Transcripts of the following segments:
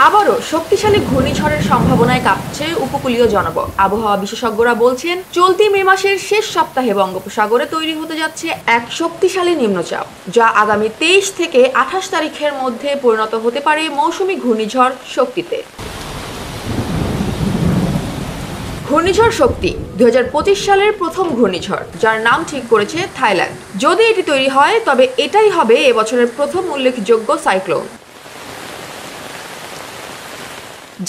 আবারও শক্তিশালী ঘূর্ণিঝড়ের সম্ভাবনায় কাঁপছে উপকূলীয় জনপদ। আবহাওয়া বিশেষজ্ঞরা বলছেন, চলতি মে মাসের শেষ সপ্তাহে বঙ্গোপসাগরে তৈরি হতে যাচ্ছে এক শক্তিশালী নিম্নচাপ, যা আগামী 23 থেকে 28 তারিখের মধ্যে পরিণত হতে পারে মৌসুমী ঘূর্ণিঝড় শক্তিতে। ঘূর্ণিঝড় শক্তি 2025 সালের প্রথম ঘূর্ণিঝড়, যার নাম ঠিক করেছে থাইল্যান্ড। যদি এটি তৈরি হয়, তবে এটাই হবে এবছরের প্রথম উল্লেখযোগ্য সাইক্লোন।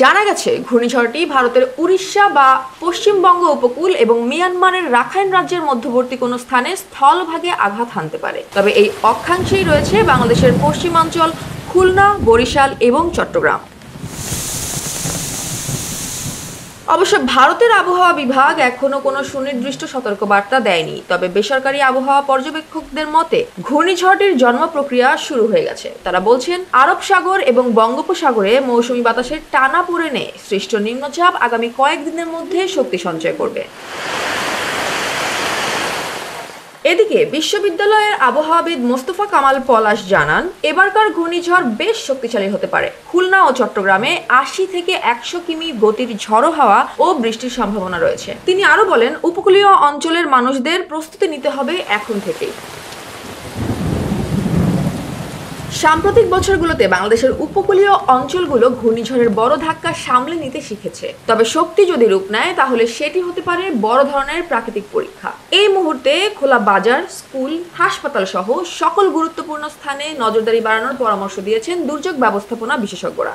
জানা গেছে, ঘূর্ণিঝড়টি ভারতের উড়িষ্যা বা পশ্চিমবঙ্গ উপকূল এবং মিয়ানমারের রাখাইন রাজ্যের মধ্যবর্তী কোনো স্থানে স্থলভাগে আঘাত হানতে পারে। তবে এই অক্ষাংশেই রয়েছে বাংলাদেশের পশ্চিমাঞ্চল, খুলনা, বরিশাল এবং চট্টগ্রাম। অবশ্য ভারতের আবহাওয়া বিভাগ এখনো কোনো সুনির্দিষ্ট সতর্কবার্তা দেয়নি। তবে বেসরকারি আবহাওয়া পর্যবেক্ষকদের মতে ঘূর্ণিঝড়টির জন্ম প্রক্রিয়া শুরু হয়ে গেছে। তারা বলছেন, আরব সাগর এবং বঙ্গোপসাগরে মৌসুমী বাতাসের টানাপোড়েনে সৃষ্ট নিম্নচাপ আগামী কয়েকদিনের মধ্যে শক্তি সঞ্চয় করবে। এদিকে বিশ্ববিদ্যালয়ের আবহাওয়াবিদ মোস্তফা কামাল পলাশ জানান, এবারকার ঘূর্ণিঝড় বেশ শক্তিশালী হতে পারে। খুলনা ও চট্টগ্রামে 80 থেকে 100 কিমি গতির ঝড়ো হাওয়া ও বৃষ্টির সম্ভাবনা রয়েছে। তিনি আরো বলেন, উপকূলীয় অঞ্চলের মানুষদের প্রস্তুতি নিতে হবে এখন থেকেই। সাম্প্রতিক বছরগুলোতে বাংলাদেশের উপকূলীয় অঞ্চলগুলো ঘূর্ণিঝড়ের বড় ধাক্কা সামলে নিতে শিখেছে। তবে শক্তি যদি রূপ নেয়, তাহলে সেটি হতে পারে বড় ধরনের প্রাকৃতিক পরীক্ষা। এই মুহূর্তে খোলা বাজার, স্কুল, হাসপাতাল সহ সকল গুরুত্বপূর্ণ স্থানে নজরদারি বাড়ানোর পরামর্শ দিয়েছেন দুর্যোগ ব্যবস্থাপনা বিশেষজ্ঞরা।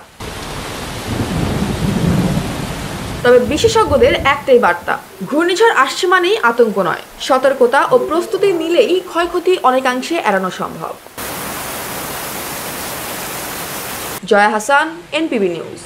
তবে বিশেষজ্ঞদের একটাই বার্তা, ঘূর্ণিঝড় আসছে মানেই আতঙ্ক নয়, সতর্কতা ও প্রস্তুতি নিলেই ক্ষয়ক্ষতি অনেকাংশে এড়ানো সম্ভব। Joya Hasan, NPB news.